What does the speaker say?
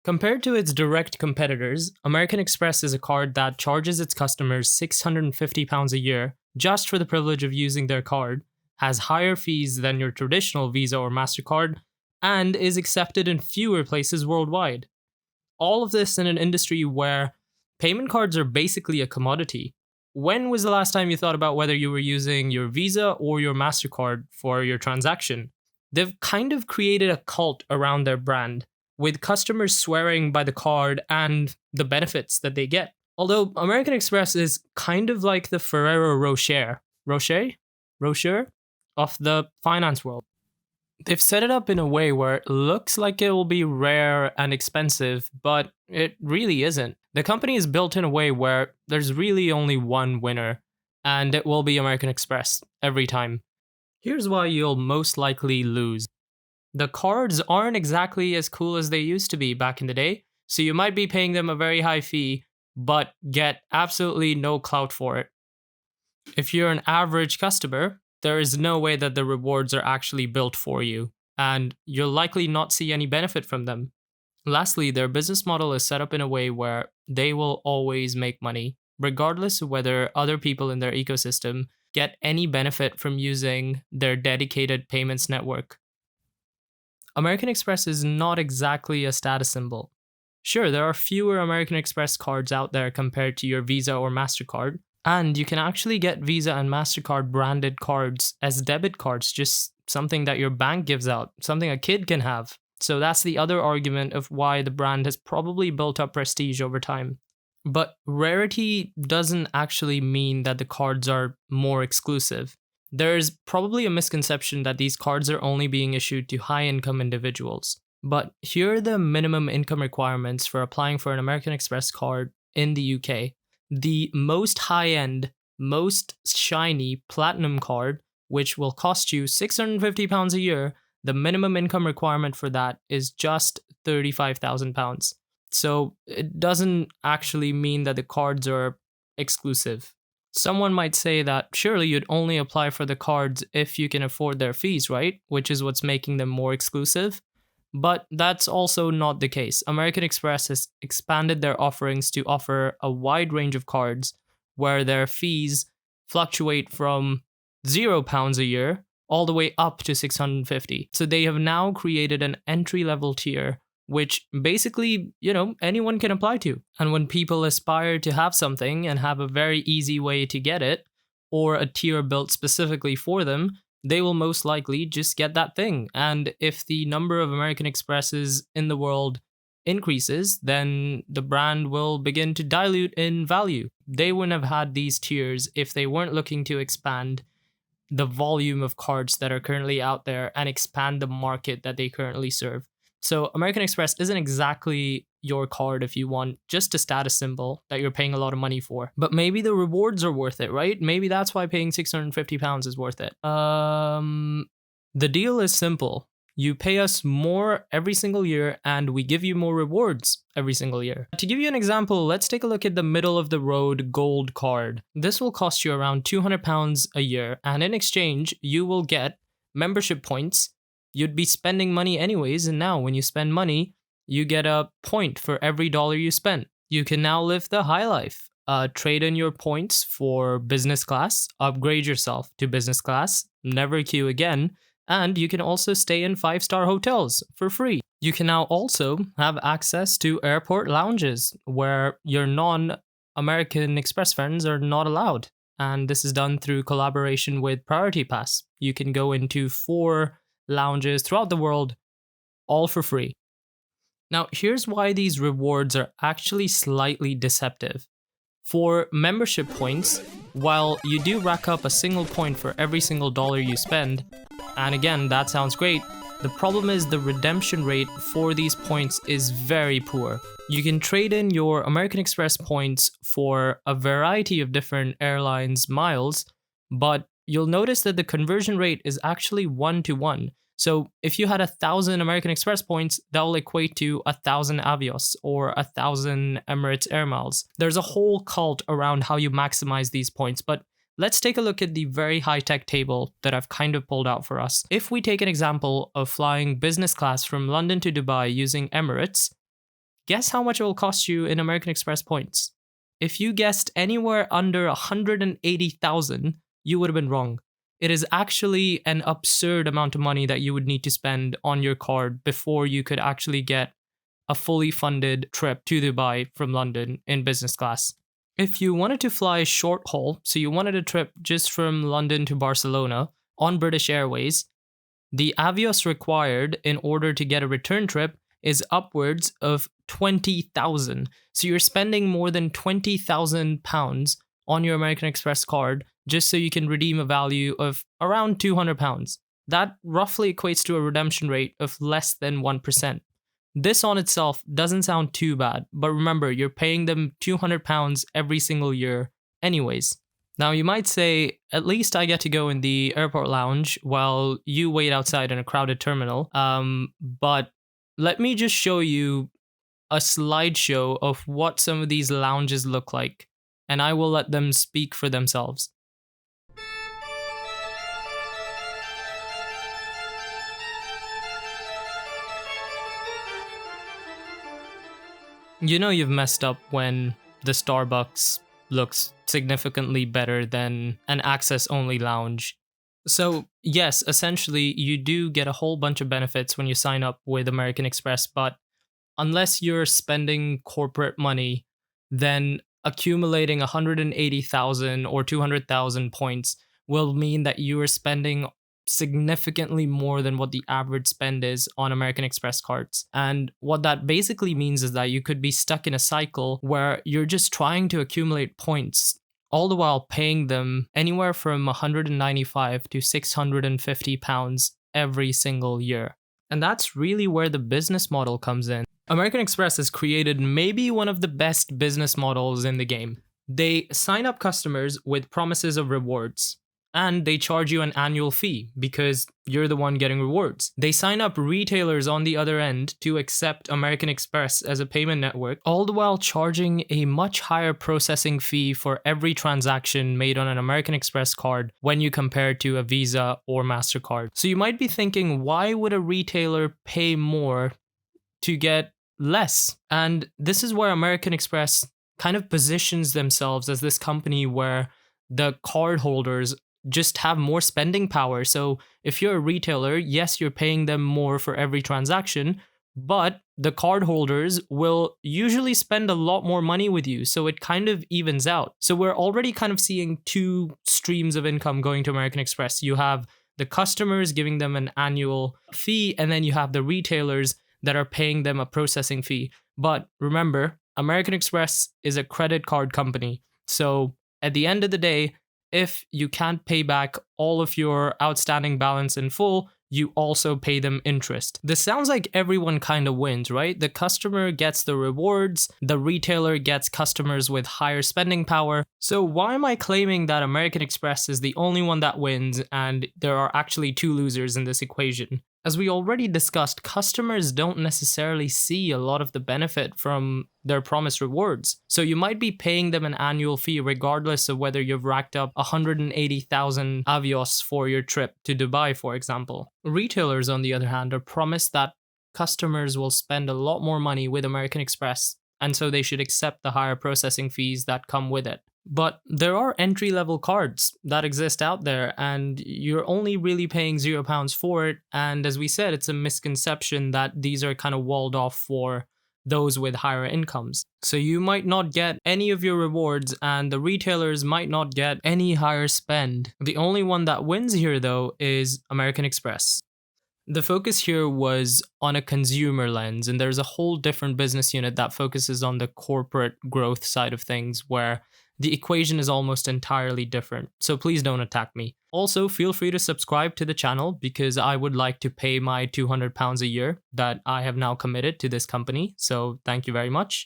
Compared to its direct competitors, American Express is a card that charges its customers £650 a year just for the privilege of using their card, has higher fees than your traditional Visa or MasterCard, and is accepted in fewer places worldwide. All of this in an industry where payment cards are basically a commodity. When was the last time you thought about whether you were using your Visa or your MasterCard for your transaction? They've kind of created a cult around their brand, with customers swearing by the card and the benefits that they get. Although American Express is kind of like the Ferrero Rocher of the finance world. They've set it up in a way where it looks like it will be rare and expensive, but it really isn't. The company is built in a way where there's really only one winner, and it will be American Express every time. Here's why you'll most likely lose. The cards aren't exactly as cool as they used to be back in the day, so you might be paying them a very high fee, but get absolutely no clout for it. If you're an average customer, there is no way that the rewards are actually built for you, and you'll likely not see any benefit from them. Lastly, their business model is set up in a way where they will always make money, regardless of whether other people in their ecosystem get any benefit from using their dedicated payments network. American Express is not exactly a status symbol. Sure, there are fewer American Express cards out there compared to your Visa or MasterCard, and you can actually get Visa and MasterCard branded cards as debit cards, just something that your bank gives out, something a kid can have. So that's the other argument of why the brand has probably built up prestige over time. But rarity doesn't actually mean that the cards are more exclusive. There's probably a misconception that these cards are only being issued to high-income individuals. But here are the minimum income requirements for applying for an American Express card in the UK. The most high-end, most shiny platinum card, which will cost you £650 a year, the minimum income requirement for that is just £35,000. So it doesn't actually mean that the cards are exclusive. Someone might say that surely you'd only apply for the cards if you can afford their fees, right? Which is what's making them more exclusive. But that's also not the case. American Express has expanded their offerings to offer a wide range of cards where their fees fluctuate from £0 a year all the way up to $650. So they have now created an entry-level tier which basically, anyone can apply to. And when people aspire to have something and have a very easy way to get it, or a tier built specifically for them, they will most likely just get that thing. And if the number of American Expresses in the world increases, then the brand will begin to dilute in value. They wouldn't have had these tiers if they weren't looking to expand the volume of cards that are currently out there and expand the market that they currently serve. So American Express isn't exactly your card if you want just a status symbol that you're paying a lot of money for. But maybe the rewards are worth it, right? Maybe that's why paying £650 is worth it. The deal is simple. You pay us more every single year and we give you more rewards every single year. To give you an example, let's take a look at the middle of the road gold card. This will cost you around £200 a year, and in exchange, you will get membership points. You'd be spending money anyways, and now when you spend money, you get a point for every dollar you spend. You can now live the high life. Trade in your points for business class, upgrade yourself to business class, never queue again, and you can also stay in 5-star hotels for free. You can now also have access to airport lounges where your non-American Express friends are not allowed. And this is done through collaboration with Priority Pass. You can go into 4 lounges throughout the world, all for free. Now, here's why these rewards are actually slightly deceptive. For membership points, while you do rack up a single point for every single dollar you spend, and again, that sounds great, the problem is the redemption rate for these points is very poor. You can trade in your American Express points for a variety of different airlines' miles, but you'll notice that the conversion rate is actually 1-to-1. So if you had 1,000 American Express points, that will equate to 1,000 Avios or 1,000 Emirates Air Miles. There's a whole cult around how you maximize these points, but let's take a look at the very high-tech table that I've kind of pulled out for us. If we take an example of flying business class from London to Dubai using Emirates, Guess how much it will cost you in American Express points? If you guessed anywhere under 180,000, you would have been wrong. It is actually an absurd amount of money that you would need to spend on your card before you could actually get a fully funded trip to Dubai from London in business class. If you wanted to fly short haul, so you wanted a trip just from London to Barcelona on British Airways, the Avios required in order to get a return trip is upwards of 20,000. So you're spending more than 20,000 pounds on your American Express card just so you can redeem a value of around 200 pounds. That roughly equates to a redemption rate of less than 1%. This on itself doesn't sound too bad, but remember, you're paying them 200 pounds every single year anyways. Now you might say, at least I get to go in the airport lounge while you wait outside in a crowded terminal. But let me just show you a slideshow of what some of these lounges look like, and I will let them speak for themselves. You know you've messed up when the Starbucks looks significantly better than an access-only lounge. So yes, essentially you do get a whole bunch of benefits when you sign up with American Express, but unless you're spending corporate money, then accumulating 180,000 or 200,000 points will mean that you are spending significantly more than what the average spend is on American Express cards. And what that basically means is that you could be stuck in a cycle where you're just trying to accumulate points, all the while paying them anywhere from 195 to 650 pounds every single year. And that's really where the business model comes in. American Express has created maybe one of the best business models in the game. They sign up customers with promises of rewards, and they charge you an annual fee because you're the one getting rewards. They sign up retailers on the other end to accept American Express as a payment network, all the while charging a much higher processing fee for every transaction made on an American Express card when you compare it to a Visa or MasterCard. So you might be thinking, why would a retailer pay more to get less? And this is where American Express kind of positions themselves as this company where the cardholders just have more spending power. So if you're a retailer, yes, you're paying them more for every transaction, but the cardholders will usually spend a lot more money with you. So it kind of evens out. So we're already kind of seeing two streams of income going to American Express. You have the customers giving them an annual fee, and then you have the retailers that are paying them a processing fee. But remember, American Express is a credit card company. So at the end of the day, if you can't pay back all of your outstanding balance in full, you also pay them interest. This sounds like everyone kind of wins, right? The customer gets the rewards, the retailer gets customers with higher spending power. So why am I claiming that American Express is the only one that wins and there are actually two losers in this equation? As we already discussed, customers don't necessarily see a lot of the benefit from their promised rewards. So you might be paying them an annual fee regardless of whether you've racked up 180,000 Avios for your trip to Dubai, for example. Retailers, on the other hand, are promised that customers will spend a lot more money with American Express, and so they should accept the higher processing fees that come with it. But there are entry-level cards that exist out there, and you're only really paying £0 for it. And as we said, it's a misconception that these are kind of walled off for those with higher incomes. So you might not get any of your rewards, and the retailers might not get any higher spend. The only one that wins here, though, is American Express. The focus here was on a consumer lens, and there's a whole different business unit that focuses on the corporate growth side of things, where the equation is almost entirely different. So please don't attack me. Also, feel free to subscribe to the channel because I would like to pay my £200 a year that I have now committed to this company. So thank you very much.